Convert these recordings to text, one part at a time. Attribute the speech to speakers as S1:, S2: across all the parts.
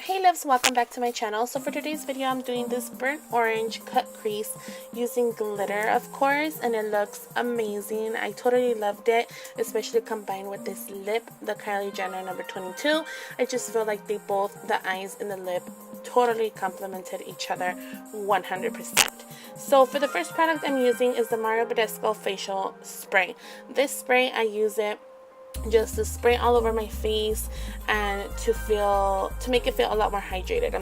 S1: Hey loves, welcome back to my channel. So for today's video, I'm doing this burnt orange cut crease using glitter, of course, and it looks amazing. I totally loved it, especially combined with this lip, the Kylie Jenner number 22. I just feel like they both, the eyes and the lip, totally complemented each other 100%. So for the first product I'm using is the badescu facial spray. This spray, I use it just to spray all over my face and to make it feel a lot more hydrated.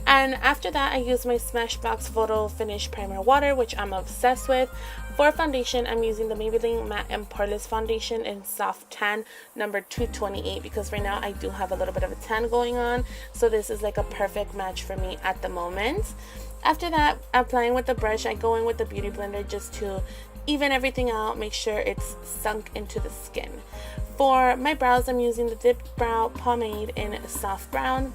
S1: And after that, I use my Smashbox Photo Finish Primer Water, which I'm obsessed with. For foundation, I'm using the Maybelline Matte and Powerless Foundation in Soft Tan number 228 because right now I do have a little bit of a tan going on, so this is like a perfect match for me at the moment. After that, applying with the brush, I go in with the Beauty Blender just to even everything out, make sure it's sunk into the skin. For my brows, I'm using the Dip Brow Pomade in Soft Brown,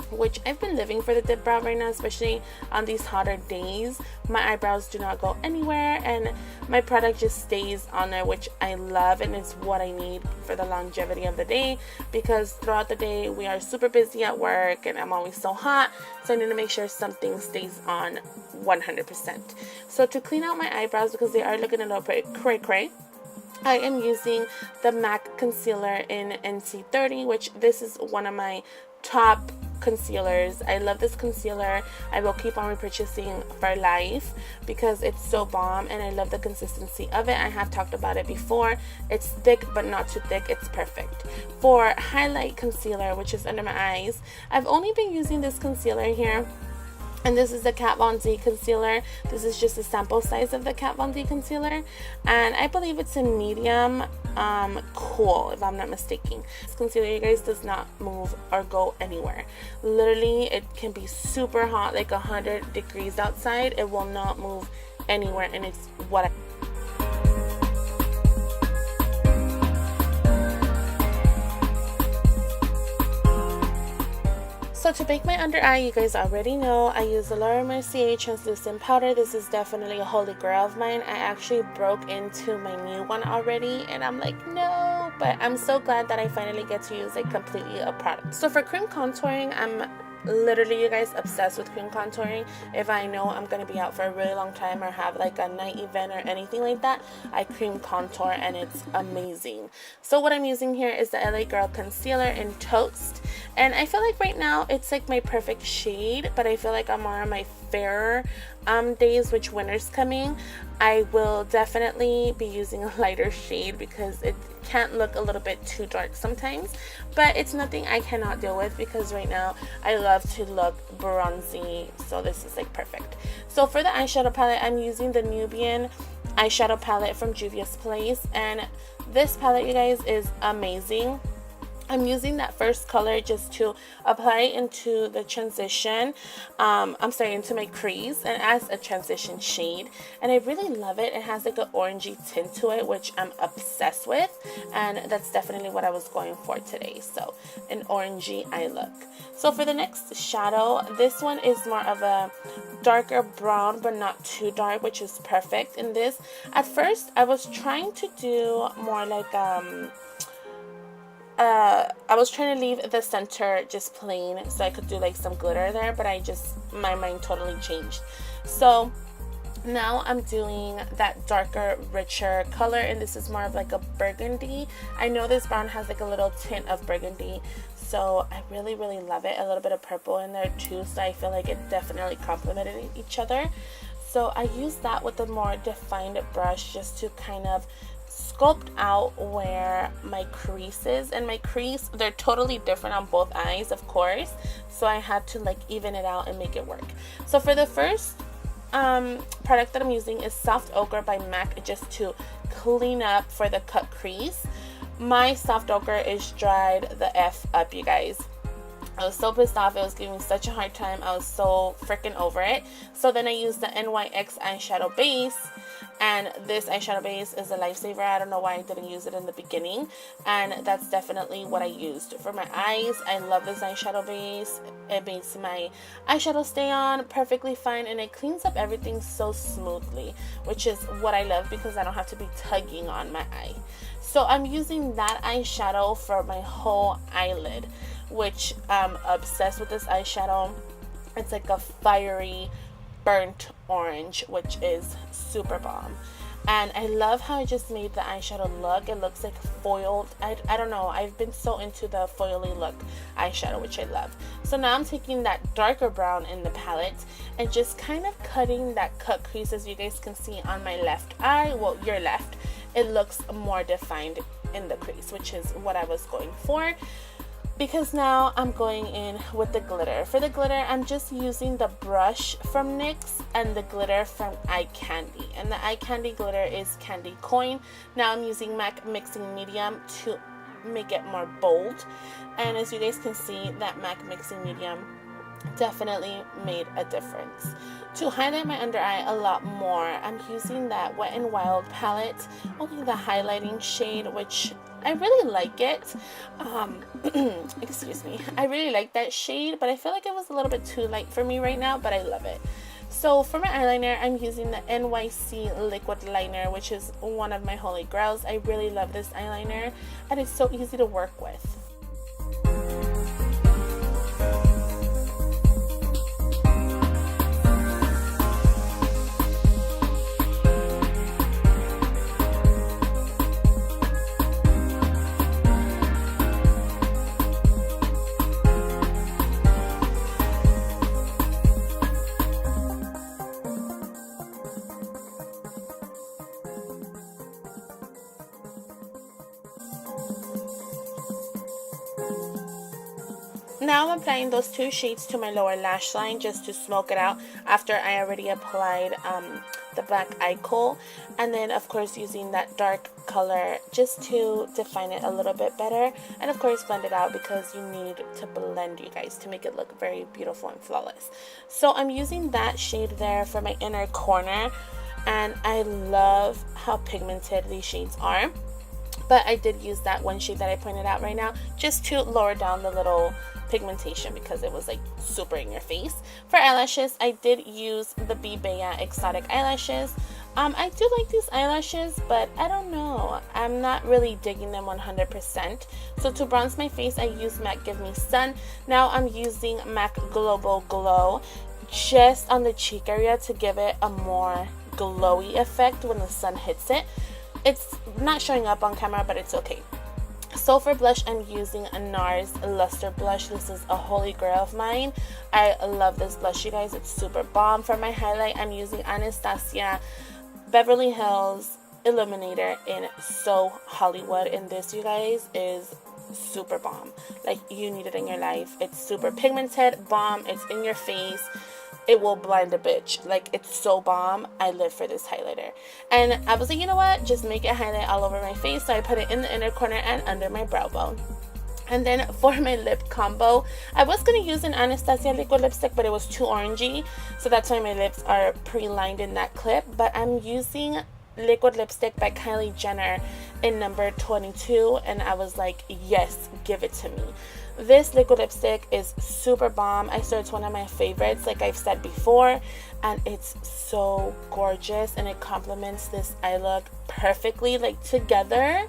S1: which I've been living for the dip brow right now, especially on these hotter days. My eyebrows do not go anywhere and my product just stays on there, which I love, and it's what I need for the longevity of the day because throughout the day we are super busy at work and I'm always so hot, so I need to make sure something stays on 100%. So to clean out my eyebrows because they are looking a little bit cray, I am using the MAC concealer in NC30, which this is one of my top concealers. I love this concealer. I will keep on repurchasing for life because it's so bomb and I love the consistency of it. I have talked about it before. It's thick but not too thick. It's perfect. For highlight concealer, which is under my eyes, I've only been using this concealer here. And this is the Kat Von D concealer. This is just a sample size of the Kat Von D concealer. And I believe it's in medium kohl, if I'm not mistaken. This concealer, you guys, does not move or go anywhere. Literally, it can be super hot, like 100 degrees outside. It will not move anywhere, and it's what I... So to bake my under eye, you guys already know I use the Mercier translucent powder. This is definitely a holy grail of mine. I actually broke into my new one already and I'm like, no, but I'm so glad that I finally get to use like completely a product. So for cream contouring, I'm literally, you guys, obsessed with cream contouring. If I know I'm gonna be out for a really long time or have like a night event or anything like that, I cream contour and it's amazing. So what I'm using here is the LA Girl concealer in Toast, and I feel like right now it's like my perfect shade, but I feel like I'm more on my fairer days, which winter's coming. I will definitely be using a lighter shade because it can't look a little bit too dark sometimes, but it's nothing I cannot deal with because right now I love to look bronzy, so this is like perfect. So for the eyeshadow palette, I'm using the Nubian eyeshadow palette from Juvias place, and this palette, you guys, is amazing. I'm using that first color just to apply into the transition, into my crease, and as a transition shade, and I really love it. It has like an orangey tint to it, which I'm obsessed with, and that's definitely what I was going for today. So an orangey eye look. So for the next shadow, this one is more of a darker brown but not too dark, which is perfect in this. At first I was trying to do more like I was trying to leave the center just plain so I could do like some glitter there, but my mind totally changed. So now I'm doing that darker, richer color, and this is more of like a burgundy. I know this brown has like a little tint of burgundy, so I really love it. A little bit of purple in there too, so I feel like it definitely complemented each other. So I use that with a more defined brush just to kind of sculpt out where my crease is, and my crease, they're totally different on both eyes, of course, so I had to like even it out and make it work. So for the first product that I'm using is Soft Ochre by MAC, just to clean up for the cut crease. My Soft Ochre is dried the F up, you guys. I was so pissed off. It was giving me such a hard time. I was so freaking over it. So then I used the NYX eyeshadow base, and this eyeshadow base is a lifesaver. I don't know why I didn't use it in the beginning, and that's definitely what I used for my eyes. I love this eyeshadow base. It makes my eyeshadow stay on perfectly fine, and it cleans up everything so smoothly, which is what I love because I don't have to be tugging on my eye. So I'm using that eyeshadow for my whole eyelid. which I'm obsessed with this eyeshadow. It's like a fiery burnt orange, which is super bomb. And I love how I just made the eyeshadow look. It looks like foiled. I don't know. I've been so into the foily look eyeshadow, which I love. So now I'm taking that darker brown in the palette and just kind of cutting that cut crease, as you guys can see on my left eye. Well, your left. It looks more defined in the crease, which is what I was going for. Because now I'm going in with the glitter. For the glitter, I'm just using the brush from NYX and the glitter from Eye Candy. And the Eye Candy glitter is Candy Coin. Now I'm using MAC Mixing Medium to make it more bold. And as you guys can see, that MAC Mixing Medium definitely made a difference. To highlight my under eye a lot more, I'm using that Wet n Wild palette, only the highlighting shade, which I really like it. Excuse me. I really like that shade, but I feel like it was a little bit too light for me right now, but I love it. So for my eyeliner, I'm using the NYC liquid liner, which is one of my holy grails. I really love this eyeliner, and it's so easy to work with. Now I'm applying those two shades to my lower lash line just to smoke it out after I already applied the black eye kohl, and then of course using that dark color just to define it a little bit better, and of course blend it out because you need to blend, you guys, to make it look very beautiful and flawless. So I'm using that shade there for my inner corner, and I love how pigmented these shades are. But I did use that one shade that I pointed out right now just to lower down the little pigmentation because it was like super in your face. For eyelashes, I did use the Be Bella Exotic eyelashes. I do like these eyelashes, but I don't know. I'm not really digging them 100%. So to bronze my face, I used MAC Give Me Sun. Now I'm using MAC Global Glow just on the cheek area to give it a more glowy effect when the sun hits it. It's not showing up on camera, but it's okay. So for blush, I'm using a NARS Luster Blush. This is a holy grail of mine. I love this blush, you guys. It's super bomb. For my highlight, I'm using Anastasia Beverly Hills Illuminator in So Hollywood. And this, you guys, is super bomb. Like, you need it in your life. It's super pigmented, bomb. It's in your face. It will blind a bitch. Like, it's so bomb. I live for this highlighter. And I was like, you know what? Just make it highlight all over my face. So I put it in the inner corner and under my brow bone. And then for my lip combo, I was going to use an Anastasia liquid lipstick, but it was too orangey. So that's why my lips are pre-lined in that clip. But I'm using liquid lipstick by Kylie Jenner in number 22. And I was like, yes, give it to me. This liquid lipstick is super bomb. I swear it's one of my favorites, like I've said before, and it's so gorgeous and it complements this eye look perfectly. Like, together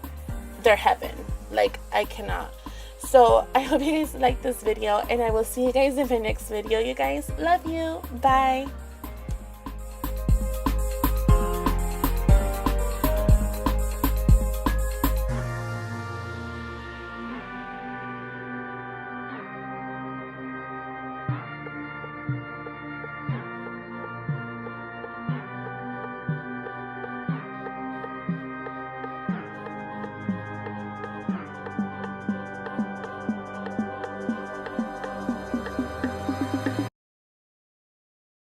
S1: they're heaven. Like, I cannot. So I hope you guys like this video, and I will see you guys in my next video. You guys, love you. Bye.